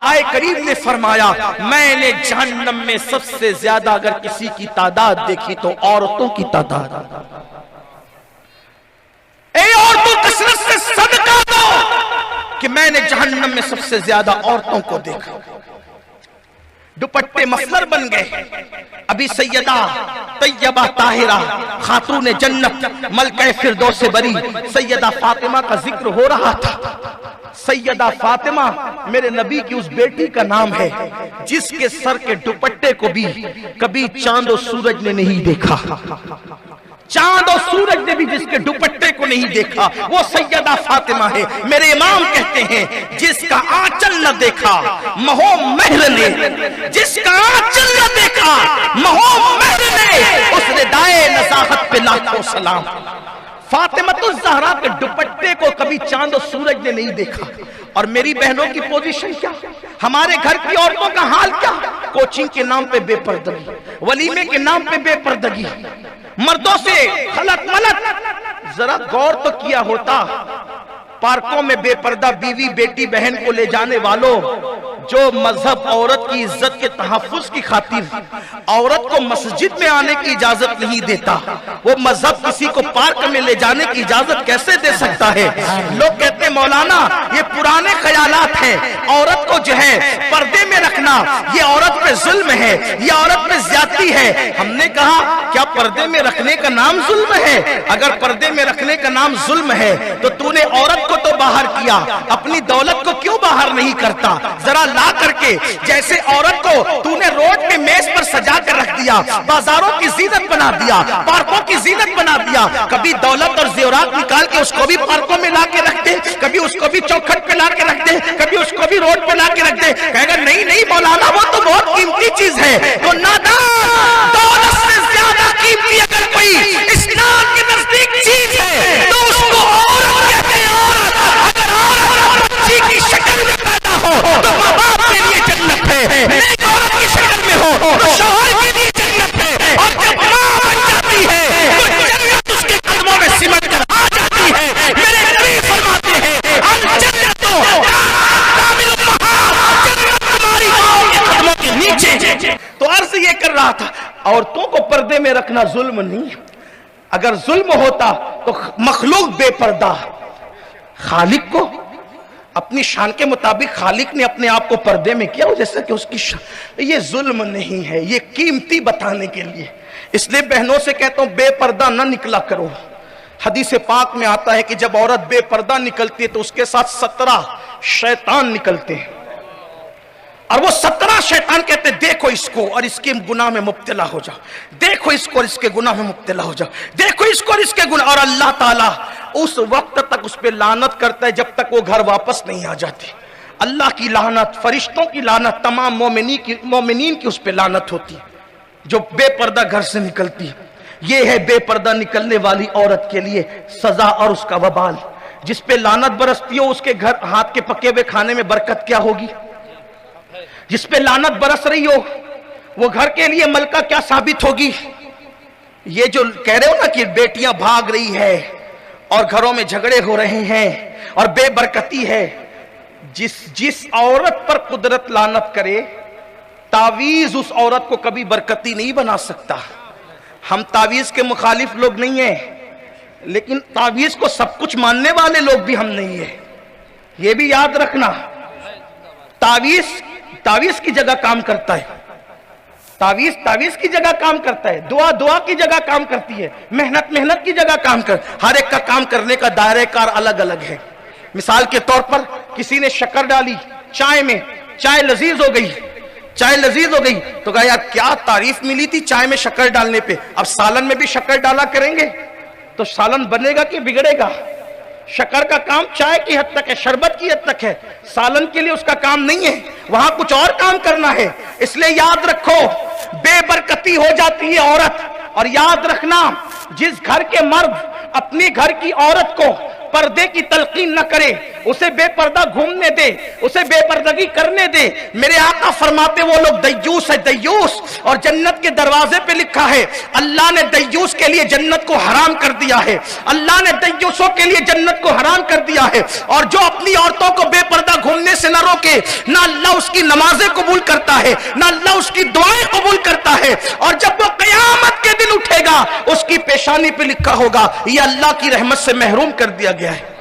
आकाए करीम ने फरमाया, मैंने जहन्नम में सबसे ज्यादा अगर किसी की तादाद देखी तो औरतों की तादाद। ए औरतों, कसरत से सदका दो कि मैंने जहन्नम में सबसे ज्यादा औरतों को देखा। दुपट्टे मफलर बन गए। अभी सैयदा तैयबा ताहिरा खातून जन्नत मलका फिरदौस बरी सैयदा फातिमा का जिक्र हो रहा था। सैयदा फातिमा मेरे नबी की उस बेटी का नाम है जिसके सर के दुपट्टे को भी कभी चांद और सूरज ने नहीं देखा। चांद और सूरज ने भी जिसके दुपट्टे को नहीं देखा वो सैयदा फातिमा है। मेरे इमाम कहते हैं, जिसका आंचल न देखा महो महर ने, जिसका आंचल न देखा महो महर ने, उस रिदाए नज़ाहत पे लाखों सलाम। फातिमा ज़हरा के दुपट्टे को कभी चांद और सूरज ने नहीं देखा। और मेरी बहनों की पोजीशन क्या, हमारे घर की औरतों का हाल क्या? कोचिंग के नाम पे बेपर्दगी, वलीमे के नाम पे बेपर्दगी, मर्दों से खलत मलत। जरा गौर तो किया होता, पार्कों में बेपर्दा बीवी बेटी बहन को ले जाने वालों, जो मजहब औरत की इज्जत के तहफ्फुज की खातिर औरत को मस्जिद में आने की इजाजत नहीं देता, वो मजहब किसी को पार्क में ले जाने की इजाजत कैसे दे सकता है? लोग कहते हैं मौलाना ये पुराने ख्यालात हैं, औरत को जो है पर्दे में रखना ये औरत पे जुल्म है, ये औरत पे ज्यादती है। हमने कहा क्या पर्दे में रखने का नाम जुल्म है? अगर पर्दे में रखने का नाम जुल्म है तो तूने औरत को तो बाहर किया, अपनी दौलत को क्यों बाहर नहीं करता? जरा ला करके, जैसे औरत को तूने रोड पे मेज पर सजा कर रख दिया, बाजारों की जीनत बना दिया, पार्कों की जीनत बना दिया, कभी दौलत और जेवरात निकाल के उसको भी पार्कों में ला के रख दे, कभी उसको भी चौखट पे ला के रख दे, कभी उसको भी रोड पे ला के रख दे। कहेगा नहीं नहीं मौलाना वो तो बहुत कीमती चीज है। तो नादान, दौलत से ज्यादा कीमती अगर कोई इस्लाम के नजदीक चीज है तो उसको औरत कहते हैं। अगर औरत बच्ची की शक्ल में पैदा हो तो माँ बाप के लिए जन्नत है, नेक औरत की शक्ल में हो तो शौहर के लिए जन्नत है, और जब माँ बन जाती है तो जन्नत उसके कदमों में सिमट कर आ जाती है। मेरे नबी फरमाते हैं अल जन्नत कामिल महार, जन्नत तुम्हारी माँ के कदमों के नीचे। तो अर्ज ये कर रहा था, औरतों को पर्दे में रखना जुल्म नहीं। अगर जुल्म होता तो मखलूक बेपर्दा, खालिक को अपनी शान के मुताबिक खालिक ने अपने आप को पर्दे में किया, जैसे कि उसकी ये जुल्म नहीं है, ये कीमती बताने के लिए। इसलिए बहनों से कहता हूं बेपर्दा न निकला करो। हदीस पाक में आता है कि जब औरत बेपर्दा निकलती है तो उसके साथ 17 शैतान निकलते हैं, और वो 17 शैतान कहते हैं देखो इसको और इसके गुनाह में मुब्तला हो जाओ, देखो इसको और इसके गुनाह में मुब्तला हो जाओ, देखो इसको और इसके गुनाह। और अल्लाह ताला उस वक्त तक उस पे लानत करता है जब तक वो घर वापस नहीं आ जाती। अल्लाह की लानत, फरिश्तों की लानत, तमाम मोमिनीन की उस पे लानत होती है जो बेपर्दा घर से निकलती है। ये है बेपर्दा निकलने वाली औरत के लिए सजा और उसका वबाल। जिस पे लानत बरसती हो उसके घर हाथ के पके हुए खाने में बरकत क्या होगी? जिस पे लानत बरस रही हो वो घर के लिए मलका क्या साबित होगी? ये जो कह रहे हो ना कि बेटियां भाग रही है और घरों में झगड़े हो रहे हैं और बेबरकती है, जिस औरत पर कुदरत लानत करे तावीज उस औरत को कभी बरकती नहीं बना सकता। हम तावीज के मुखालिफ लोग नहीं हैं, लेकिन तावीज को सब कुछ मानने वाले लोग भी हम नहीं है, ये भी याद रखना। तावीज की जगह काम करता है, तावीज की जगह काम करता है, दुआ की जगह काम करती है, मेहनत की जगह काम कर। हर एक का काम करने का दायरेकार अलग अलग है। मिसाल के तौर पर किसी ने शक्कर डाली चाय में, चाय लजीज हो गई तो कहा यार क्या तारीफ मिली थी चाय में शक्कर डालने पे, अब सालन में भी शक्कर डाला करेंगे तो सालन बनेगा कि बिगड़ेगा? शक्कर का काम चाय की हद तक है, शरबत की हद तक है, सालन के लिए उसका काम नहीं है, वहां कुछ और काम करना है। इसलिए याद रखो बेबरकती हो जाती है औरत। और याद रखना जिस घर के मर्द अपनी घर की औरत को पर्दे की तलकीन न करे, उसे बेपर्दा घूमने दे, उसे बेपर्दगी करने दे। मेरे आका फरमाते वो लोग दय्यूस है, दय्यूस। और जन्नत के दरवाजे पे लिखा है अल्लाह ने दय्यूस के लिए जन्नत को हराम कर दिया है, अल्लाह ने दय्यूसों के लिए जन्नत को हराम कर दिया है। और जो अपनी औरतों को बेपर्दा घूमने से ना रोके, ना अल्लाह उसकी नमाजें कबूल करता है, ना अल्लाह उसकी दुआएं कबूल करता है। और जब वो कयामत के दिन उठेगा उसकी पेशानी पे लिखा होगा ये अल्लाह की रहमत से महरूम कर दिया गया है।